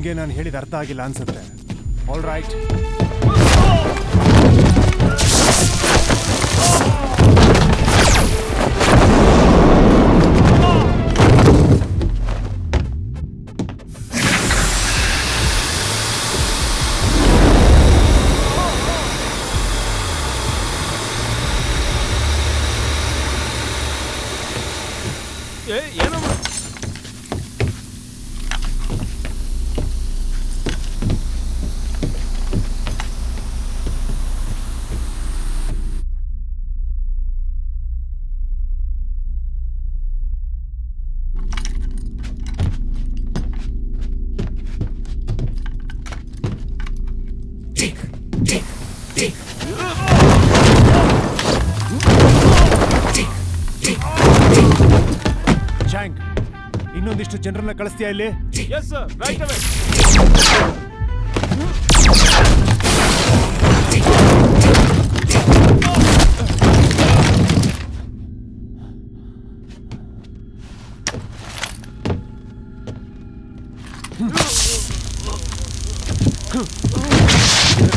ನಿಮ್ಗೆ ನಾನು ಹೇಳಿದ ಅರ್ಥ ಆಗಿಲ್ಲ ಅನ್ಸುತ್ತೆ. ಆಲ್ ರೈಟ್, ಚಾಂಗ್, ಇನ್ನೊಂದಿಷ್ಟು ಜನರನ್ನ ಕಳಿಸ್ತೀಯಾ ಇಲ್ಲಿ? ಎಸ್ ಸರ್, ರೈಟ್ ಅವೇ.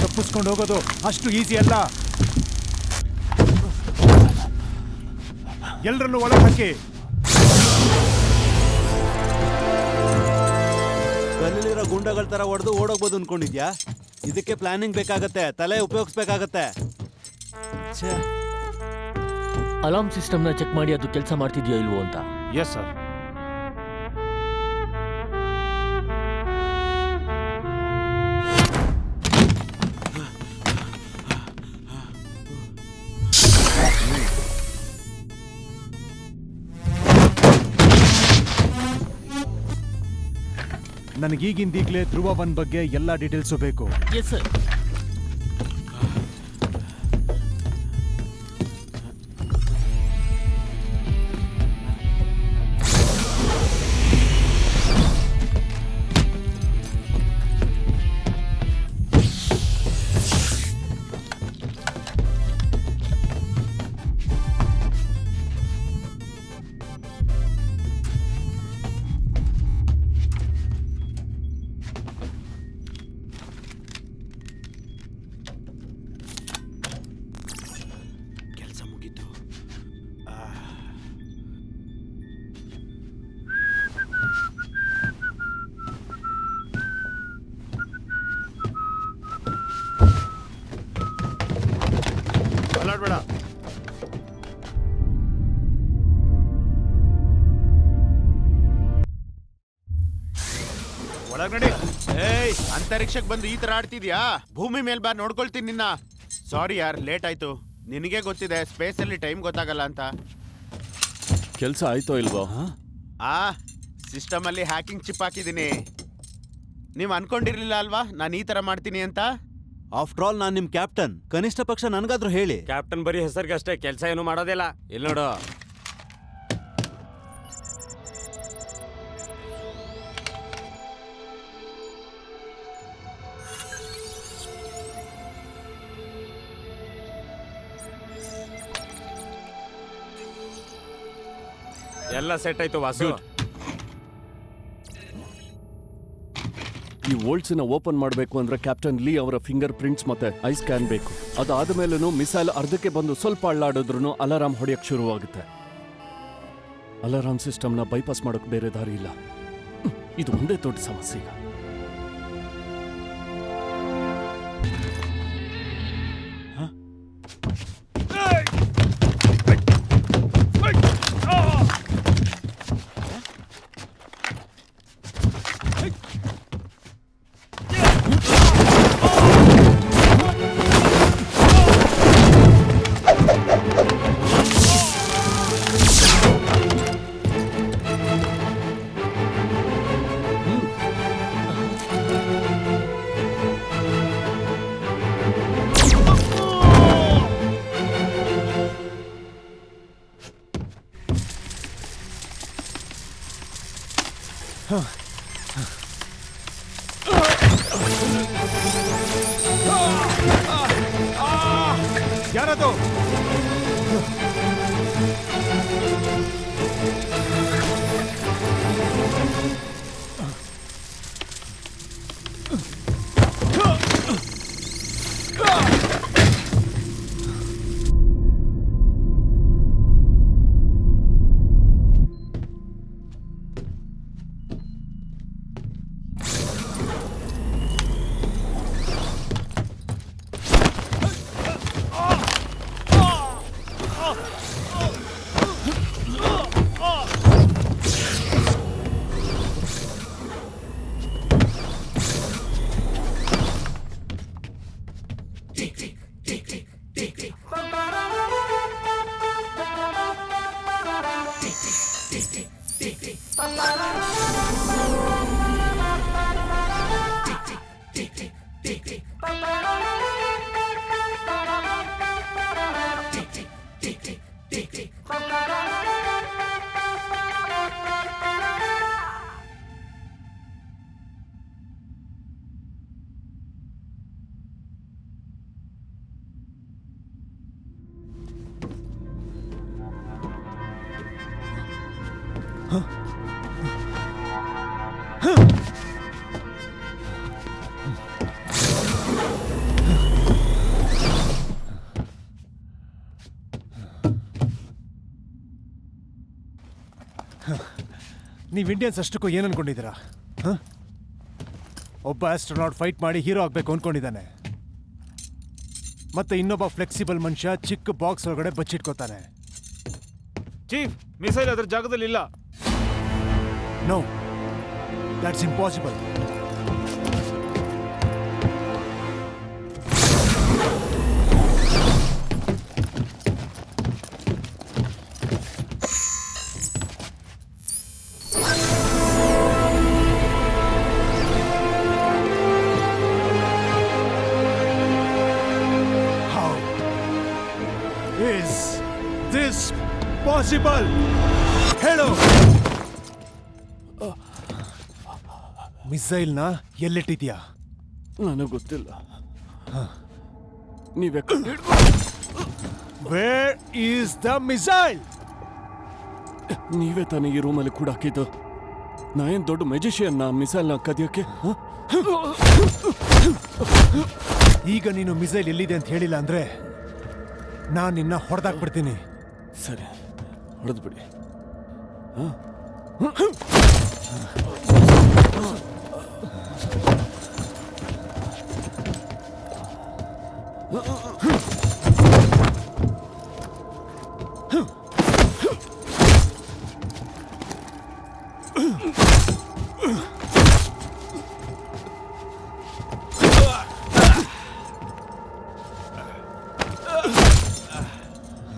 ತಪ್ಪಿಸ್ಕೊಂಡು ಹೋಗೋದು ಅಷ್ಟು ಈಸಿ ಅಲ್ಲ. ಎಲ್ಲರನ್ನು ಒಳಗೆ ಹಾಕಿ. ಕಲ್ಲಿರೋ ಗುಂಡಗಳ ತರ ಹೊಡೆದು ಓಡೋಗ್ಬೋದು ಅನ್ಕೊಂಡಿದ್ಯಾ? ಇದಕ್ಕೆ ಪ್ಲಾನಿಂಗ್ ಬೇಕಾಗತ್ತೆ, ತಲೆ ಉಪಯೋಗಿಸ್ಬೇಕಾಗತ್ತೆ. ಅಲಾರ್ಮ್ ಸಿಸ್ಟಮ್ನ ಚೆಕ್ ಮಾಡಿ ಅದು ಕೆಲಸ ಮಾಡ್ತಿದ್ಯೋ ಇಲ್ವೋ ಅಂತ. Yes sir. ನನಗೀಗಿಂದೀಗಲೇ ಧ್ರುವ 1 ಬಗ್ಗೆ ಎಲ್ಲ ಡೀಟೇಲ್ಸು ಬೇಕು. Yes sir. ಅಂತರಿಕ್ಷಕ್ಕೆ ಬಂದು ಈ ತರ ಆಡ್ತಿದ್ಯಾ? ಭೂಮಿ ಮೇಲ್ ಬಾ, ನೋಡ್ಕೊಳ್ತೀನಿ ನಿನ್ನ. ಸಾರಿ ಯಾರ್, ಲೇಟ್ ಆಯ್ತು. ನಿನಗೆ ಗೊತ್ತಿದೆ ಸ್ಪೇಸ್ ಅಲ್ಲಿ ಟೈಮ್ ಗೊತ್ತಾಗಲ್ಲ ಅಂತ. ಕೆಲ್ಸ ಆಯ್ತೋ ಇಲ್ವೋ? ಸಿಸ್ಟಮ್ ಅಲ್ಲಿ ಹ್ಯಾಕಿಂಗ್ ಚಿಪ್ ಹಾಕಿದೀನಿ. ನೀವ್ ಅನ್ಕೊಂಡಿರ್ಲಿಲ್ಲ ಅಲ್ವಾ ನಾನು ಈ ತರ ಮಾಡ್ತೀನಿ ಅಂತ? ಆಫ್ಟರ್ ಆಲ್ ನಾನ್ ನಿಮ್ ಕ್ಯಾಪ್ಟನ್, ಕನಿಷ್ಠ ಪಕ್ಷ ನನ್ಗಾದ್ರೂ ಹೇಳಿ. ಕ್ಯಾಪ್ಟನ್ ಬರೀ ಹೆಸರಿಗೆ ಅಷ್ಟೇ, ಕೆಲಸ ಏನು ಮಾಡೋದಿಲ್ಲ. ಇಲ್ಲಿ ನೋಡು, ಎಲ್ಲ ಸೆಟ್ ಆಯ್ತು ವಾಸು. ಈ ವೋಲ್ಟ್ಸ್ನ ಓಪನ್ ಮಾಡಬೇಕು ಅಂದ್ರೆ ಕ್ಯಾಪ್ಟನ್ ಲೀ ಅವರ ಫಿಂಗರ್ ಪ್ರಿಂಟ್ಸ್ ಮತ್ತೆ ಐ ಸ್ಕ್ಯಾನ್ ಬೇಕು. ಅದಾದ ಮೇಲೂ ಮಿಸೈಲ್ ಅರ್ಧಕ್ಕೆ ಬಂದು ಸ್ವಲ್ಪ ಅಳ್ಳಾಡಿದ್ರು ಅಲಾರಾಮ್ ಹೊಡೆಯಕ್ಕೆ ಶುರುವಾಗುತ್ತೆ. ಅಲಾರಾಮ್ ಸಿಸ್ಟಮ್ನ ಬೈಪಾಸ್ ಮಾಡೋಕೆ ಬೇರೆ ದಾರಿ ಇಲ್ಲ. ಇದು ಒಂದೇ ದೊಡ್ಡ ಸಮಸ್ಯೆ. ಯಾರದು? ನೀವು ಇಂಡಿಯನ್ಸ್ ಅಷ್ಟಕ್ಕೂ ಏನು ಅನ್ಕೊಂಡಿದ್ದೀರಾ? ಒಬ್ಬ ಆಸ್ಟ್ರೋನಾಟ್ ಫೈಟ್ ಮಾಡಿ ಹೀರೋ ಆಗಬೇಕು ಅನ್ಕೊಂಡಿದ್ದಾನೆ, ಮತ್ತೆ ಇನ್ನೊಬ್ಬ ಫ್ಲೆಕ್ಸಿಬಲ್ ಮನುಷ್ಯ ಚಿಕ್ಕ ಬಾಕ್ಸ್ ಒಳಗಡೆ ಬಚ್ಚಿಟ್ಕೋತಾನೆ. ಚೀಫ್, ಮಿಸೈಲ್ ಅದರ ಜಾಗದಲ್ಲಿ ಇಲ್ಲ. No, that's impossible. ಪಾಸಿಬಲ್ ಹೇಳು. ಮಿಸೈಲ್ನ ಎಲ್ಲಿಟ್ಟಿದ್ಯಾ? ನನಗೆ ಗೊತ್ತಿಲ್ಲ. ನೀವೇ ವೇರ್ ಈಸ್ ದ ಮಿಸೈಲ್? ನೀವೇ ತಾನೇ ಈ ರೂಮಲ್ಲಿ ಕೂಡ ಹಾಕಿದ್ದು. ನಾ ಏನ್ ದೊಡ್ಡ ಮೆಜಿಷಿಯನ್ನ ಮಿಸೈಲ್ನ ಕದಿಯೋಕೆ? ಈಗ ನೀನು ಮಿಸೈಲ್ ಎಲ್ಲಿದೆ ಅಂತ ಹೇಳಿಲ್ಲ ಅಂದ್ರೆ ನಾನು ನಿನ್ನ ಹೊಡೆದಾಕ್ಬಿಡ್ತೀನಿ. ಸರಿ, ಹೊಡೆದ್ಬಿಡಿ.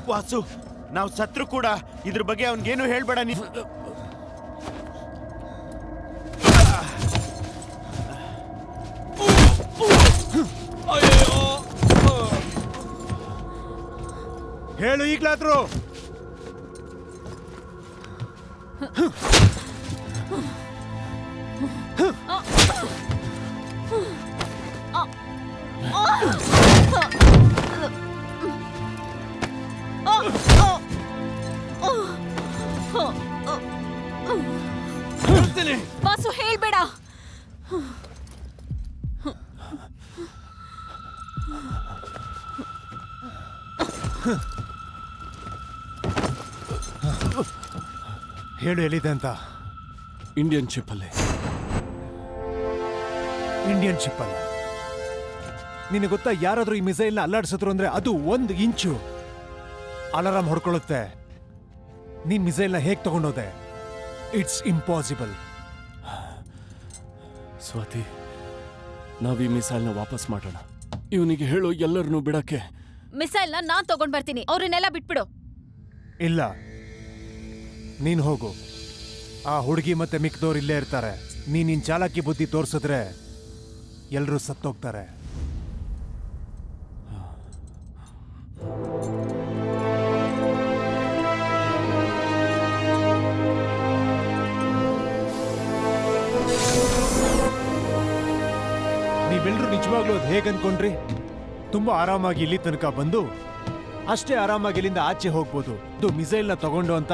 ವಾಸು, ನಾವು ಸತ್ರು ಕೂಡ ಇದ್ರ ಬಗ್ಗೆ ಅವನ್ಗೇನು ಹೇಳ್ಬೇಡ. ನೀ ಹೇಳು ಈಗ್ಲಾದ್ರು. ವಾಸು, ಹೇಳ್ಬೇಡ. ಹೇಳು ಎಲ್ಲಿದೆ ಅಂತ. ಇಂಡಿಯನ್ ಶಿಪ್ ಅಲ್ಲಿ. ಇಂಡಿಯನ್ ಶಿಪ್ ಅಲ್ಲ. ನಿನಗೆ ಗೊತ್ತಾ, ಯಾರಾದ್ರೂ ಈ ಮಿಸೈಲ್ನ ಅಲ್ಲಾಡಿಸಿದ್ರು ಅಂದ್ರೆ ಅದು 1 ಇಂಚು ಅಲಾರಾಮ್ ಹೊಡ್ಕೊಳ್ಳುತ್ತೆ. ನೀನ್ ಮಿಸೈಲ್ನ ಹೇಗೆ ತಗೊಂಡೋದೆ? It's impossible. ಸ್ವಾತಿ, ನಾವ್ ಈ ಮಿಸೈಲ್ನ ವಾಪಸ್ ಮಾಡೋಣ. ಇವನಿಗೆ ಹೇಳು ಎಲ್ಲರನ್ನೂ ಬಿಡಕ್ಕೆ. ಮಿಸೈಲ್ನ ನಾನ್ ತಗೊಂಡ್ ಬರ್ತೀನಿ, ಅವ್ರನ್ನೆಲ್ಲ ಬಿಟ್ಬಿಡು. ಇಲ್ಲ, ನೀನ್ ಹೋಗು. ಆ ಹುಡುಗಿ ಮತ್ತೆ ಮಿಕ್ದವ್ರು ಇಲ್ಲೇ ಇರ್ತಾರೆ. ನೀನ್ ಚಾಲಾಕಿ ಬುದ್ಧಿ ತೋರ್ಸಿದ್ರೆ ಎಲ್ರೂ ಸತ್ತೋಗ್ತಾರೆ. ನೀವೆಲ್ಲರೂ ನಿಜವಾಗ್ಲೂ ಅದು ಹೇಗೆ ಅನ್ಕೊಂಡ್ರಿ? ತುಂಬಾ ಆರಾಮಾಗಿ ಇಲ್ಲಿ ತನಕ ಬಂದು ಅಷ್ಟೇ ಆರಾಮಾಗಿ ಇಲ್ಲಿಂದ ಆಚೆ ಹೋಗ್ಬೋದು. ಇದು ಮಿಸೈಲ್ನ ತಗೊಂಡು ಅಂತ.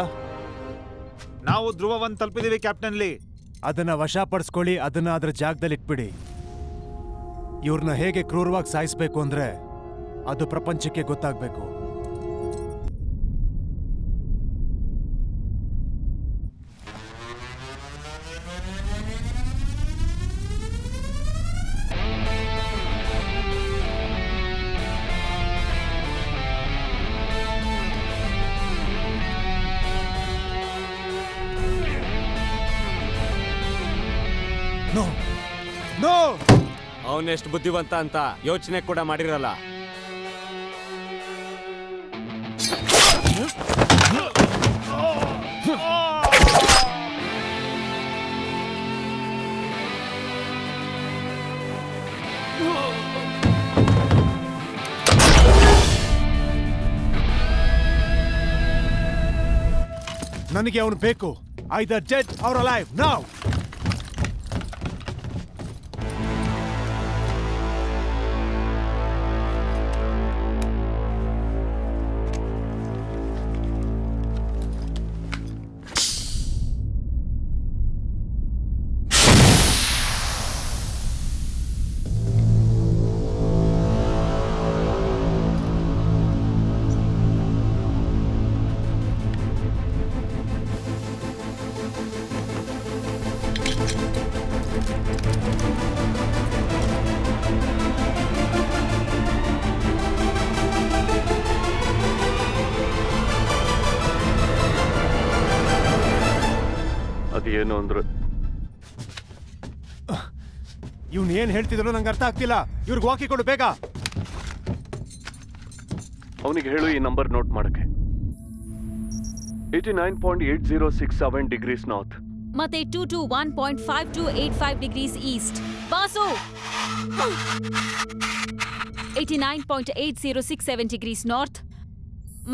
ನಾವು ಧ್ರುವವನ್ನು ತಲುಪಿದೀವಿ ಕ್ಯಾಪ್ಟನ್ ಲೀ. ಅದನ್ನ ವಶಪಡಿಸ್ಕೊಳ್ಳಿ, ಅದನ್ನ ಅದರ ಜಾಗದಲ್ಲಿ ಇಟ್ಬಿಡಿ. ಇವ್ರನ್ನ ಹೇಗೆ ಕ್ರೂರವಾಗಿ ಸಾಯಿಸ್ಬೇಕು ಅಂದ್ರೆ ಅದು ಪ್ರಪಂಚಕ್ಕೆ ಗೊತ್ತಾಗ್ಬೇಕು. ನೋ ನೋ, ಅವನೆಷ್ಟು ಬುದ್ಧಿವಂತ ಅಂತ ಯೋಚನೆ ಕೂಡ ಮಾಡಿರಲ್ಲ. ನನಗೆ ಅವನು ಬೇಕು. ಐದರ್ ಡೆಡ್ ಆರ್ ಅಲೈವ್ ನೌ. ಅದೇನು ಅಂದ್ರೆ ಇವ್ನು ಏನ್ ಹೇಳ್ತಿದ್ರು ನಂಗೆ ಅರ್ಥ ಆಗ್ತಿಲ್ಲ. ಇವ್ರಿಗೆ ವಾಕಿ ಕೊಡು ಬೇಗ. ಅವನಿಗೆ ಹೇಳು ಈ ನಂಬರ್ ನೋಟ್ ಮಾಡಕ್ಕೆ. 89.8067 ಡಿಗ್ರೀಸ್ ನಾರ್ತ್. ಮತ್ತೆ 221.5285 degrees East. Boss 89.8067 degrees north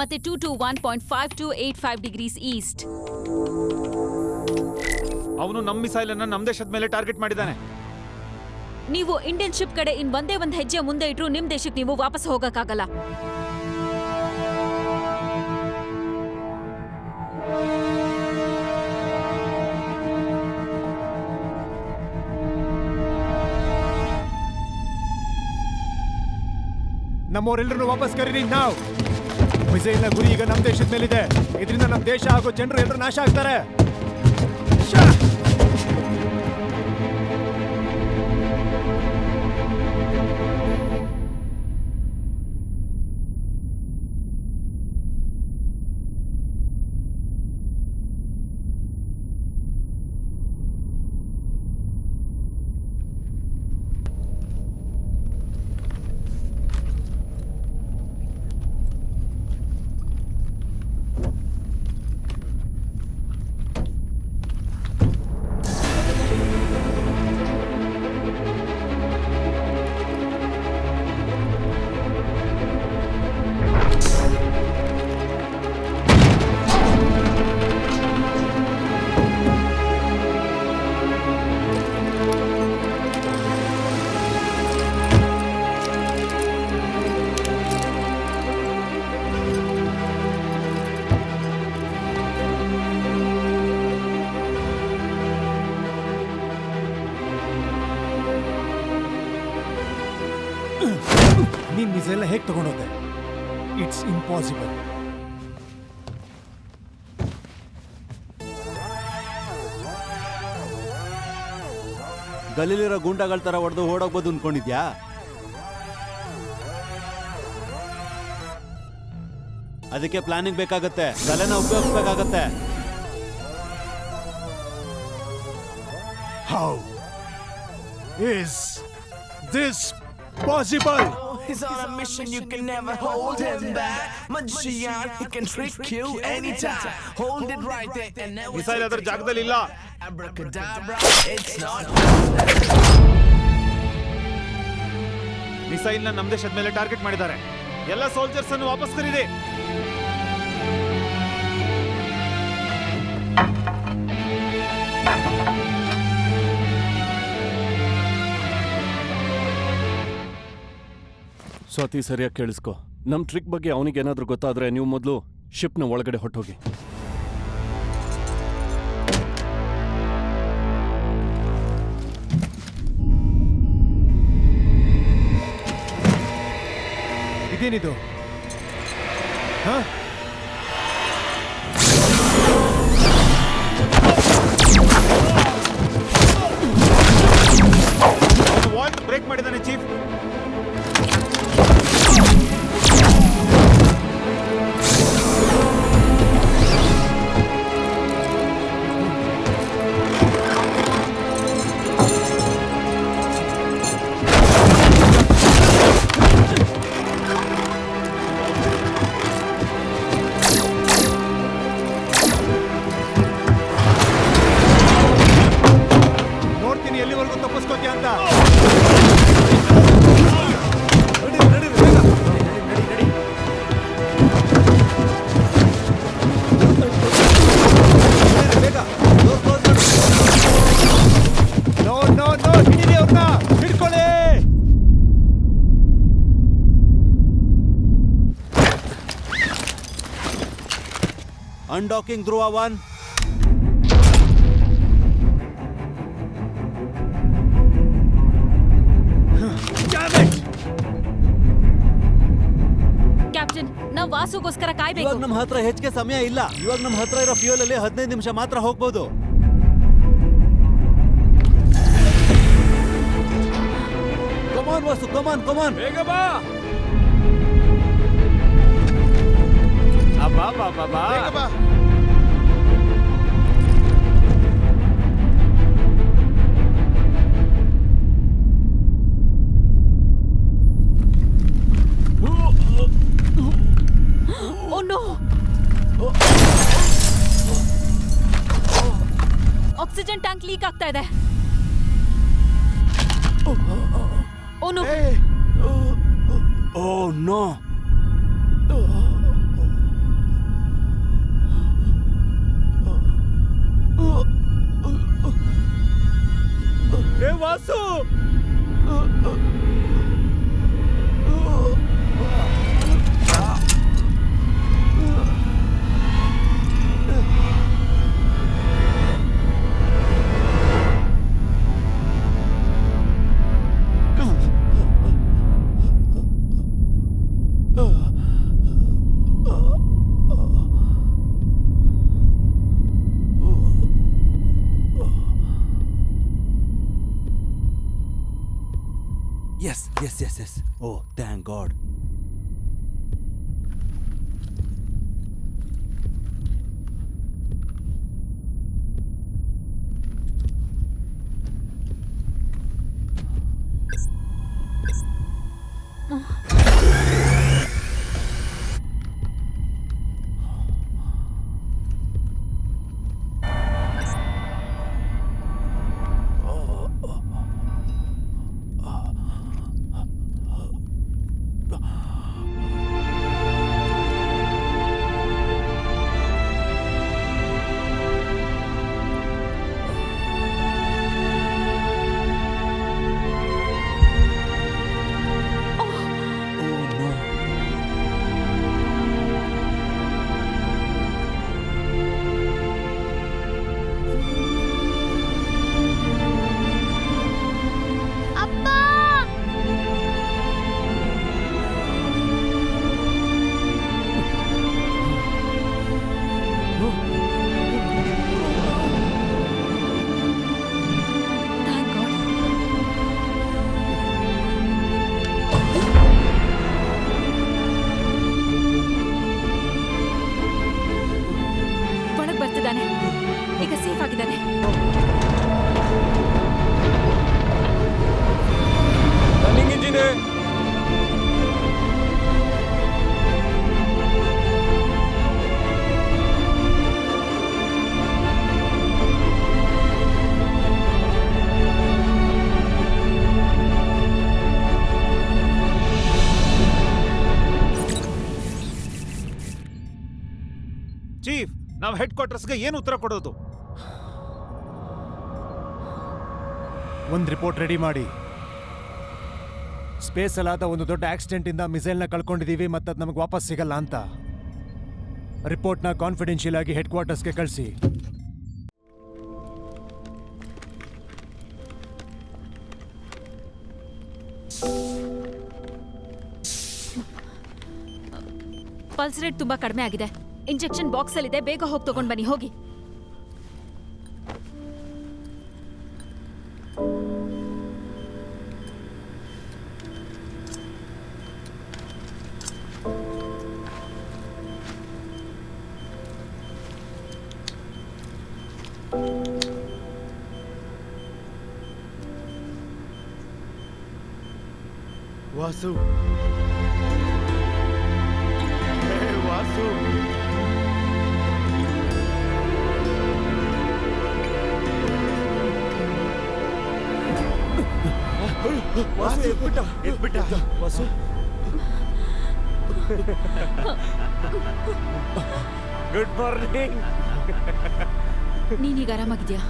ಮತ್ತೆ 221.5285 ಡಿಗ್ರೀಸ್ ಈಸ್ಟ್. ಅವನು ನಮ್ಮ ಮಿಸೈಲ್ ಅನ್ನ ನಮ್ಮ ದೇಶದ ಮೇಲೆ ಟಾರ್ಗೆಟ್ ಮಾಡಿದ್ದಾನೆ. ನೀವು ಇಂಡಿಯನ್ ಶಿಪ್ ಕಡೆ ಇನ್ ಒಂದೇ ಒಂದು ಹೆಜ್ಜೆ ಮುಂದೆ ಇಟ್ರು ನಿಮ್ ದೇಶಕ್ಕೆ ನೀವು ವಾಪಸ್ ಹೋಗಕ್ಕಾಗಲ್ಲ. ನಮ್ಮವರೆಲ್ಲರೂ ವಾಪಸ್ ಕರೀರಿ ನಾವು. ಮಿಸೈಲ್ನ ಗುರಿ ಈಗ ನಮ್ಮ ದೇಶದ ಮೇಲಿದೆ. ಇದರಿಂದ ನಮ್ಮ ದೇಶ ಹಾಗೂ ಜನರು ಎಲ್ಲರೂ ನಾಶ ಆಗ್ತಾರೆ. ನೀನ್ ಮಿಸೈಲ್ನ ಹೇಗೆ ತಗೊಂಡೋದೆ? It's impossible. ಗಲ್ಲಿಲಿರೋ ಗೂಂಡಾಗಳ ತರ ಹೊಡೆದು ಓಡೋಗ್ಬೋದು ಅನ್ಕೊಂಡಿದ್ಯಾ? ಅದಕ್ಕೆ ಪ್ಲಾನಿಂಗ್ ಬೇಕಾಗತ್ತೆ, ತಲೆನ ಉಪಯೋಗಿಸ್ಬೇಕಾಗತ್ತೆ. How is this possible? He's on a mission, you can never hold him back. Magician, he can trick you anytime. Hold it right there and now missile ಅದರ ಜಾಗದಲ್ಲಿ ಇಲ್ಲ. abracadabra, it's not. ಮಿಸೈಲ್ ನ ನಮ್ಮ ದೇಶದ ಮೇಲೆ target ಮಾಡಿದ್ದಾರೆ. ಎಲ್ಲ soldiers ಅನ್ನು ವಾಪಸ್ ಕರೀರಿ. ಸ್ವಾತಿ, ಸರಿಯಾಗಿ ಕೇಳಿಸ್ಕೊ. ನಮ್ಮ ಟ್ರಿಕ್ ಬಗ್ಗೆ ಅವನಿಗೆ ಏನಾದರೂ ಗೊತ್ತಾದ್ರೆ ನೀವು ಮೊದಲು ಶಿಪ್ನ ಒಳಗಡೆ ಹೊಟ್ಟೋಗಿ. ಇದೇನಿದು? ಹಾ, ವಾಲ್ಟ್ ಬ್ರೇಕ್ ಮಾಡಿದ್ದಾನೆ ಚೀಫ್. ಅನ್ಡಾಕಿಂಗ್ ಧ್ರುವ 1. ಕ್ಯಾಪ್ಟನ್ ನಾವ್ ವಾಸುಗೋಸ್ಕರ ಕಾಯ್ಬೇಕು. ಇವಾಗ ನಮ್ಮ ಹತ್ರ ಹೆಚ್ಚಿಗೆ ಸಮಯ ಇಲ್ಲ. ಇವಾಗ ನಮ್ಮ ಹತ್ರ ಇರೋ ಫ್ಯೂಯಲ್ ಅಲ್ಲಿ 15 ನಿಮಿಷ ಮಾತ್ರ ಹೋಗ್ಬೋದು. ಕಮಾನ್ ವಾಸು, ಕಮಾನ್ ಕಮಾನ್. ಬೇಗ ಬಾ. ಬಾ ಬಾ ಬಾ ಬಾ. ಬೇಗ ಬಾ. Oh no, oxygen tank leak ಆಗ್ತಾ ಇದೆ. Oh no, oh no. Vasu, Yes. Oh, thank God. ಈಗ ಸೇಫ್ ಆಗಿದ್ದಾನೆ. Running engine. ಚೀಫ್, ನಾವು ಹೆಡ್ ಕ್ವಾರ್ಟರ್ಸ್ಗೆ ಏನು ಉತ್ತರ ಕೊಡೋದು? ಒಂದು ರಿಪೋರ್ಟ್ ರೆಡಿ ಮಾಡಿ. ಸ್ಪೇಸ್ ಅಲ್ಲಾದ ಒಂದು ದೊಡ್ಡ ಆಕ್ಸಿಡೆಂಟ್ ಇಂದ ಮಿಸೈಲ್ನ ಕಳ್ಕೊಂಡಿದೀವಿ ಮತ್ತು ಅದು ನಮಗೆ ವಾಪಸ್ ಸಿಗಲ್ಲ ಅಂತ. ರಿಪೋರ್ಟ್ನ ಕಾನ್ಫಿಡೆನ್ಷಿಯಲ್ ಆಗಿ ಹೆಡ್ ಕ್ವಾರ್ಟರ್ಸ್ಗೆ ಕಳಿಸಿ. ಪಲ್ಸ್ ರೇಟ್ ತುಂಬಾ ಕಡಿಮೆ ಆಗಿದೆ. ಇಂಜೆಕ್ಷನ್ ಬಾಕ್ಸ್ ಅಲ್ಲಿ ಇದೆ, ಬೇಗ ಹೋಗಿ ತಗೊಂಡ್ ಬನ್ನಿ. ಹೋಗಿ. ವಾಸು, ವಾಸು, ವಾಸು ಎದ್ಬಿಟ್ಟ. Vasu, good morning. ನೀನೀಗ ಆರಾಮಾಗಿದ್ಯಾ?